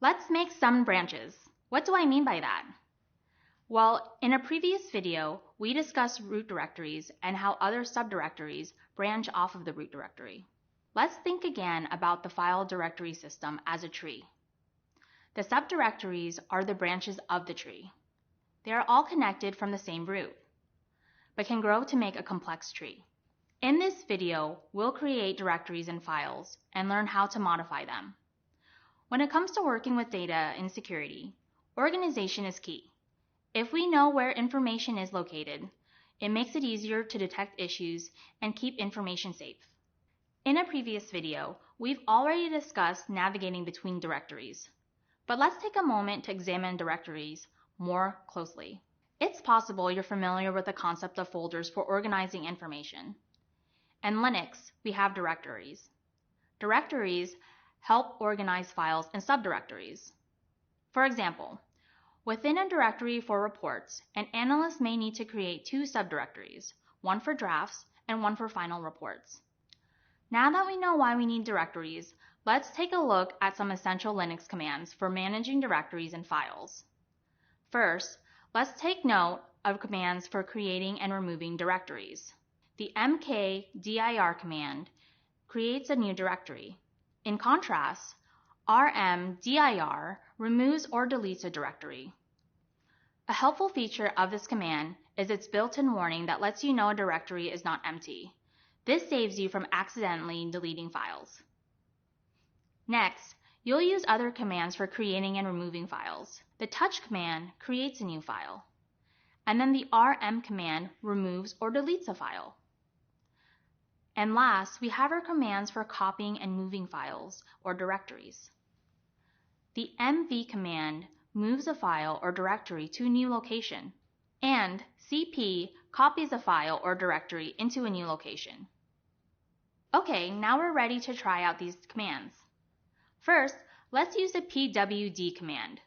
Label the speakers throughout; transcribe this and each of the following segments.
Speaker 1: Let's make some branches. What do I mean by that? Well, in a previous video, we discussed root directories and how other subdirectories branch off of the root directory. Let's think again about the file directory system as a tree. The subdirectories are the branches of the tree. They are all connected from the same root, but can grow to make a complex tree. In this video, we'll create directories and files and learn how to modify them. When it comes to working with data in security, organization is key. If we know where information is located, it makes it easier to detect issues and keep information safe. In a previous video, we've already discussed navigating between directories, but let's take a moment to examine directories more closely. It's possible you're familiar with the concept of folders for organizing information. In Linux, we have directories. Directories help organize files in subdirectories. For example, within a directory for reports, an analyst may need to create two subdirectories, one for drafts and one for final reports. Now that we know why we need directories, let's take a look at some essential Linux commands for managing directories and files. First, let's take note of commands for creating and removing directories. The mkdir command creates a new directory. In contrast, rmdir removes or deletes a directory. A helpful feature of this command is its built-in warning that lets you know a directory is not empty. This saves you from accidentally deleting files. Next, you'll use other commands for creating and removing files. The touch command creates a new file, and then the rm command removes or deletes a file. And last, we have our commands for copying and moving files or directories. The mv command moves a file or directory to a new location, and cp copies a file or directory into a new location. Okay, now we're ready to try out these commands. First, let's use the pwd command,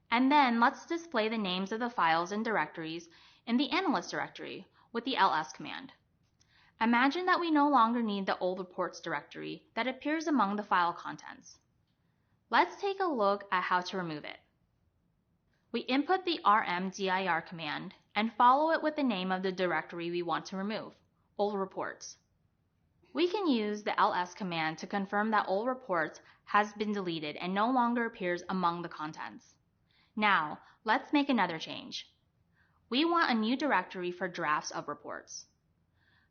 Speaker 1: and then let's display the names of the files and directories in the analyst directory with the ls command. Imagine that we no longer need the old reports directory that appears among the file contents. Let's take a look at how to remove it. We input the rmdir command and follow it with the name of the directory we want to remove, old reports. We can use the ls command to confirm that old reports has been deleted and no longer appears among the contents. Now, let's make another change. We want a new directory for drafts of reports.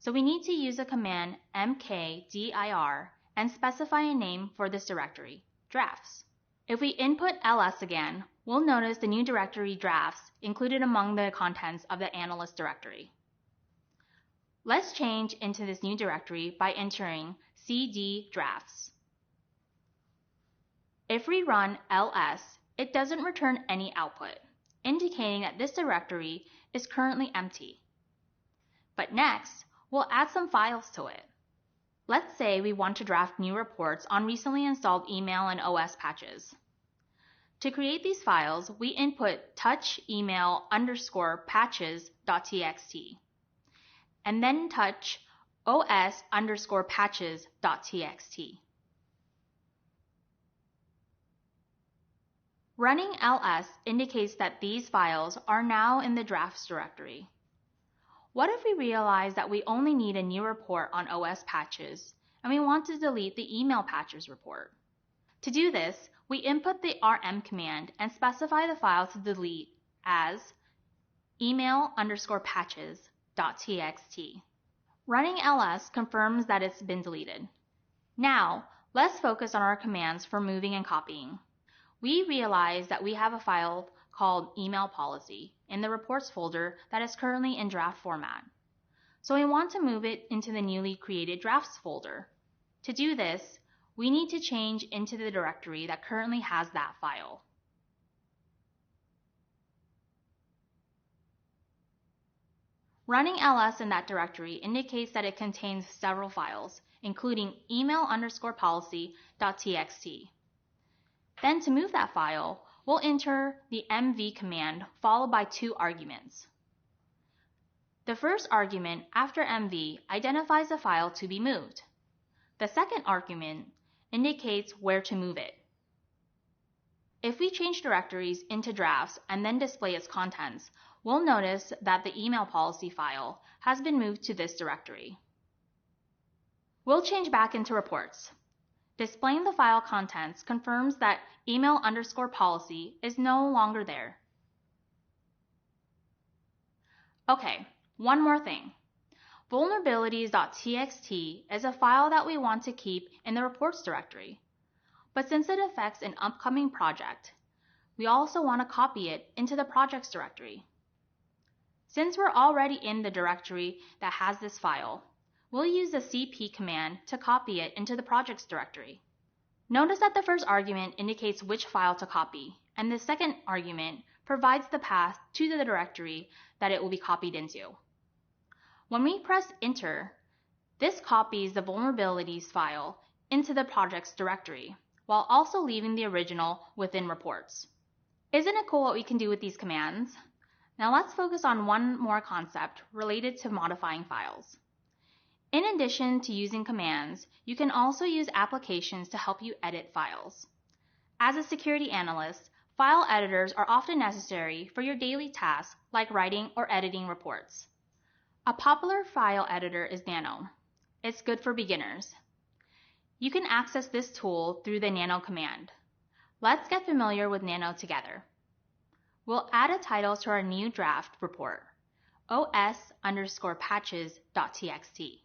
Speaker 1: So we need to use the command mkdir and specify a name for this directory, drafts. If we input ls again, we'll notice the new directory drafts included among the contents of the analyst directory. Let's change into this new directory by entering cd drafts. If we run ls, it doesn't return any output, indicating that this directory is currently empty. But next, we'll add some files to it. Let's say we want to draft new reports on recently installed email and OS patches. To create these files, we input touch email _ patches.txt and then touch os _ patches.txt. Running ls indicates that these files are now in the drafts directory. What if we realize that we only need a new report on OS patches and we want to delete the email patches report? To do this, we input the rm command and specify the file to delete as email _ patches.txt. Running ls confirms that it's been deleted. Now, let's focus on our commands for moving and copying. We realize that we have a file called email policy in the reports folder that is currently in draft format. So we want to move it into the newly created drafts folder. To do this, we need to change into the directory that currently has that file. Running ls in that directory indicates that it contains several files, including email _ policy.txt. Then to move that file, we'll enter the mv command followed by two arguments. The first argument after mv identifies the file to be moved. The second argument indicates where to move it. if we change directories into drafts and then display its contents, we'll notice that the email policy file has been moved to this directory. We'll change back into reports. Displaying the file contents confirms that email_policy is no longer there. Okay, one more thing. Vulnerabilities.txt is a file that we want to keep in the reports directory. But since it affects an upcoming project, we also want to copy it into the projects directory. Since we're already in the directory that has this file, we'll use the cp command to copy it into the projects directory. Notice that the first argument indicates which file to copy, and the second argument provides the path to the directory that it will be copied into. When we press Enter, this copies the vulnerabilities file into the projects directory, while also leaving the original within reports. Isn't it cool what we can do with these commands? Now let's focus on one more concept related to modifying files. In addition to using commands, you can also use applications to help you edit files. As a security analyst, file editors are often necessary for your daily tasks like writing or editing reports. A popular file editor is Nano. It's good for beginners. You can access this tool through the Nano command. Let's get familiar with Nano together. We'll add a title to our new draft report, os_patches.txt.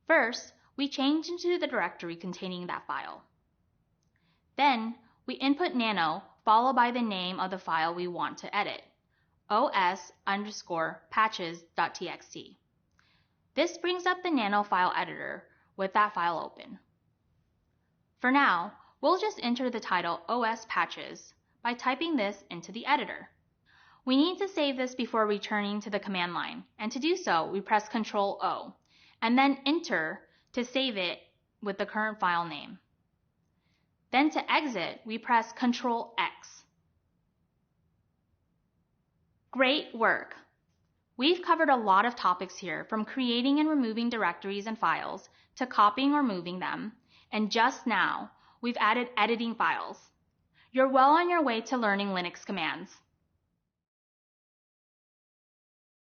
Speaker 1: First, we change into the directory containing that file. Then, we input Nano followed by the name of the file we want to edit, os_patches.txt. This brings up the Nano file editor with that file open. For now, we'll just enter the title OS Patches by typing this into the editor. We need to save this before returning to the command line, and to do so, we press Ctrl-O, and then Enter to save it with the current file name. Then to exit, we press Ctrl-X. Great work! We've covered a lot of topics here, from creating and removing directories and files, to copying or moving them, and just now, we've added editing files. You're well on your way to learning Linux commands.